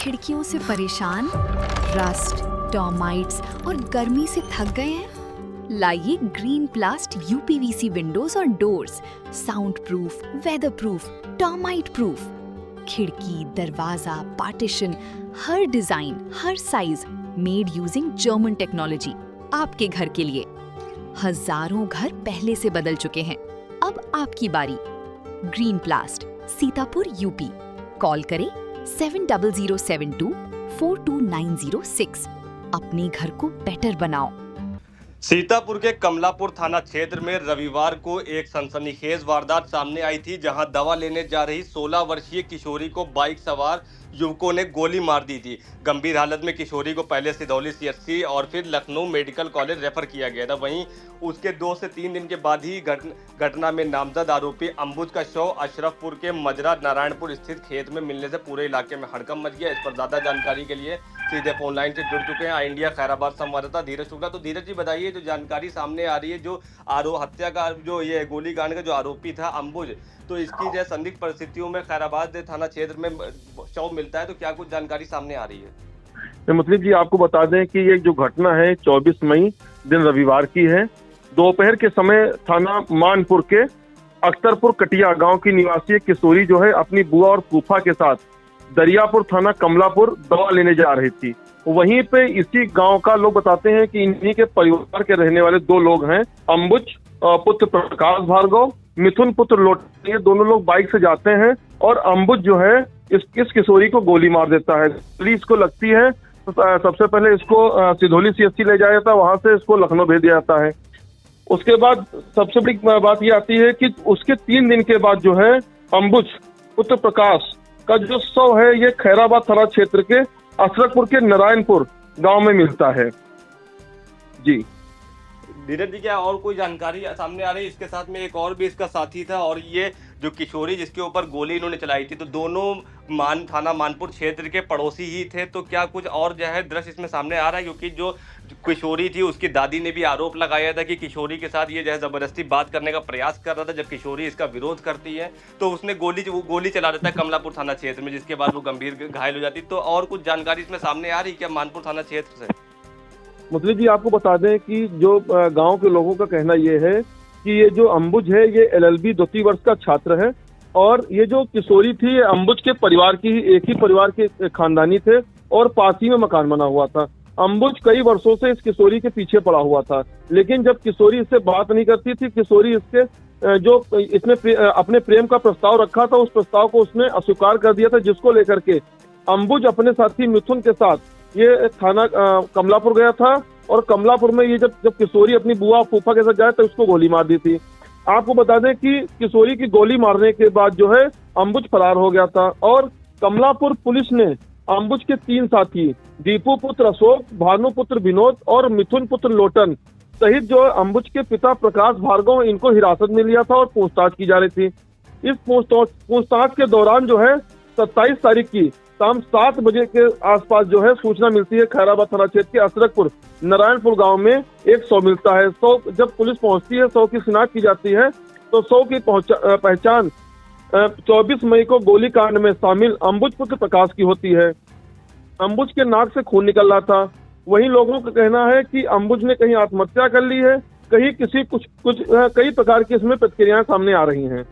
खिड़कियों से परेशान, रस्ट, टर्माइट्स और गर्मी से थक गए हैं? लाइए ग्रीन प्लास्ट यूपीवीसी विंडोज और doors, sound proof, weather proof, termite proof. खिड़की, दरवाजा, पार्टीशन, हर डिजाइन, हर size, made using German technology, आपके घर के लिए। हजारों घर पहले से बदल चुके हैं, अब आपकी बारी। Green प्लास्ट, Sitapur, UP. कॉल करें 7007242906। अपने घर को बेटर बनाओ। सीतापुर के कमलापुर थाना क्षेत्र में रविवार को एक सनसनीखेज वारदात सामने आई थी, जहां दवा लेने जा रही 16 वर्षीय किशोरी को बाइक सवार युवकों ने गोली मार दी थी। गंभीर हालत में किशोरी को पहले सिधौली सीएचसी और फिर लखनऊ मेडिकल कॉलेज रेफर किया गया था। वहीं उसके 2 से 3 दिन के बाद ही घटना में नामजद आरोपी अंबुज का शव अशरफपुर के मजरा नारायणपुर स्थित खेत में मिलने से पूरे इलाके में हड़कंप मच गया। इस पर ज्यादा जानकारी के लिए सीधे फोन लाइन से जुड़ चुके हैं आई इंडिया खैराबाद संवाददाता धीरज शुक्ला। तो धीरज जी बताइए, जो जानकारी सामने आ रही है, जो हत्या का जो ये गोलीकांड का जो आरोपी था अंबुज, तो इसकी जो संदिग्ध परिस्थितियों में खैराबाद थाना क्षेत्र में शव मिलता है, तो क्या कुछ जानकारी सामने आ रही है? मुस्लिम जी, आपको बता दें कि ये जो घटना है 24 मई दिन रविवार की है। दोपहर के समय थाना मानपुर के अख्तरपुर कटिया गांव की निवासी किशोरी जो है अपनी बुआ और फूफा के साथ दरियापुर थाना कमलापुर दवा लेने जा रही थी। वहीं पे इसी गांव का लोग बताते हैं कि इन्हीं के परिवार के रहने वाले 2 लोग हैं, अंबुज पुत्र प्रकाश भार्गव, मिथुन पुत्र लोटन। ये दोनों लोग बाइक से जाते हैं और अंबुज जो है इस किशोरी को गोली मार देता है। पुलिस को लगती है, सबसे पहले इसको सिधौली सीएचसी ले जाया जाता है, वहां से इसको लखनऊ भेज दिया जाता है। उसके बाद सबसे बड़ी बात ये आती है कि उसके 3 दिन के बाद जो है अंबुज पुत्र प्रकाश का जो शव है ये खैराबाद थाना क्षेत्र के अशरफपुर के नारायणपुर गांव में मिलता है। जी धीरज जी, क्या और कोई जानकारी सामने आ रही है? इसके साथ में एक और भी इसका साथी था, और ये जो किशोरी जिसके ऊपर गोली इन्होंने चलाई थी, तो दोनों थाना मानपुर क्षेत्र के पड़ोसी ही थे। तो क्या कुछ और जो है दृश्य इसमें सामने आ रहा है? क्योंकि जो किशोरी थी उसकी दादी ने भी आरोप लगाया था कि किशोरी के साथ ये जो है जबरदस्ती बात करने का प्रयास कर रहा था। जब किशोरी इसका विरोध करती है तो उसने गोली चला देता है कमलापुर थाना क्षेत्र में, जिसके बाद वो गंभीर घायल हो जाती। तो और कुछ जानकारी इसमें सामने आ रही क्या मानपुर थाना क्षेत्र से? मुस्लिम जी, आपको बता दें कि जो गांव के लोगों का कहना ये है कि ये जो अंबुज है ये LLB 2 वर्ष का छात्र है, और ये जो किशोरी थी ये अंबुज के परिवार की एक ही परिवार के खानदानी थे और पास ही में मकान बना हुआ था। अंबुज कई वर्षों से इस किशोरी के पीछे पड़ा हुआ था, लेकिन जब किशोरी इससे बात नहीं करती थी, किशोरी इसने अपने प्रेम का प्रस्ताव रखा था, उस प्रस्ताव को उसने अस्वीकार कर दिया था, जिसको लेकर के अंबुज अपने साथी मिथुन के साथ ये थाना कमलापुर गया था, और कमलापुर में ये जब किशोरी अपनी बुआ फूफा के साथ जाए तो उसको गोली मार दी थी। आपको बता दें कि किशोरी की गोली मारने के बाद जो है अंबुज फरार हो गया था, और कमलापुर पुलिस ने अंबुज के 3 साथी दीपू पुत्र अशोक, भानु पुत्र विनोद और मिथुन पुत्र लोटन सहित जो अंबुज के पिता प्रकाश भार्गव, इनको हिरासत में लिया था और पूछताछ की जा रही थी। इस पूछताछ के दौरान जो है 27 तारीख की शाम 7 बजे के आसपास जो है सूचना मिलती है खैराबाद थाना क्षेत्र के अशरफपुर नारायणपुर गांव में एक शव मिलता है। जब पुलिस पहुंचती है, शव की शिनाख्त की जाती है, तो शव की पहचान 24 मई को गोलीकांड में शामिल अंबुज पुत्र प्रकाश की होती है। अंबुज के नाक से खून निकल रहा था। वहीं लोगों का कहना है कि अंबुज ने कहीं आत्महत्या कर ली है, कहीं कई प्रकार की इसमें प्रतिक्रियाएं सामने आ रही हैं।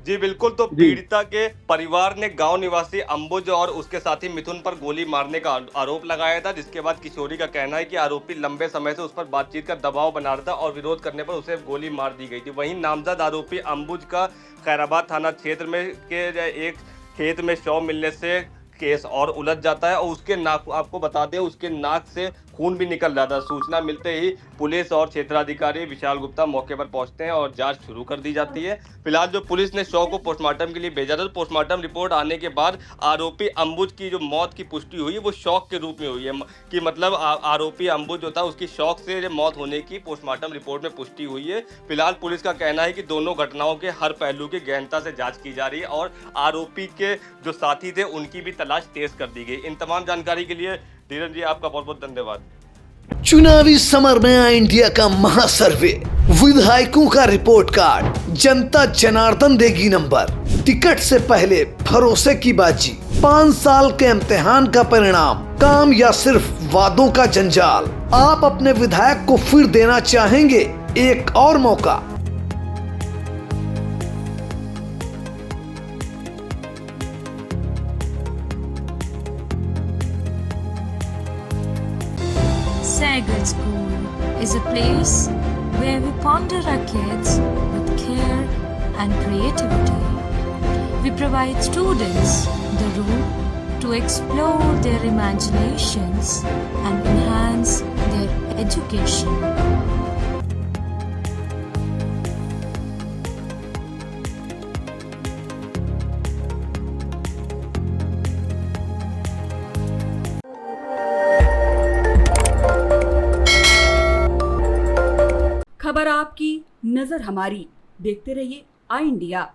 जी बिल्कुल। तो पीड़िता के परिवार ने गांव निवासी अंबुज और उसके साथी मिथुन पर गोली मारने का आरोप लगाया था, जिसके बाद किशोरी का कहना है कि आरोपी लंबे समय से उस पर बातचीत का दबाव बना रहा था और विरोध करने पर उसे गोली मार दी गई थी। वहीं नामजद आरोपी अंबुज का खैराबाद थाना क्षेत्र में के एक खेत में शव मिलने से केस और उलझ जाता है, और उसके नाक, आपको बता दें, उसके नाक से खून भी निकल रहा था। सूचना मिलते ही पुलिस और क्षेत्राधिकारी विशाल गुप्ता मौके पर पहुंचते हैं और जांच शुरू कर दी जाती है। फिलहाल जो पुलिस ने शव को पोस्टमार्टम के लिए भेजा था, पोस्टमार्टम रिपोर्ट आने के बाद आरोपी अंबुज की जो मौत की पुष्टि हुई है वो शौक के रूप में हुई है, कि मतलब आरोपी अंबुज जो था उसकी शौक से मौत होने की पोस्टमार्टम रिपोर्ट में पुष्टि हुई है। फिलहाल पुलिस का कहना है कि दोनों घटनाओं के हर पहलू की गहनता से जाँच की जा रही है, और आरोपी के जो साथी थे उनकी भी तलाश तेज कर दी गई। इन तमाम जानकारी के लिए धीरज जी आपका बहुत बहुत धन्यवाद। चुनावी समर में आई इंडिया का महासर्वे, विधायकों का रिपोर्ट कार्ड, जनता जनार्दन देगी नंबर, टिकट से पहले भरोसे की बाजी। 5 साल के इम्तिहान का परिणाम, काम या सिर्फ वादों का जंजाल? आप अपने विधायक को फिर देना चाहेंगे एक और मौका? Sagar School is a place where we ponder our kids with care and creativity. We provide students the room to explore their imaginations and enhance their education. खबर आपकी, नजर हमारी। देखते रहिए आई इंडिया।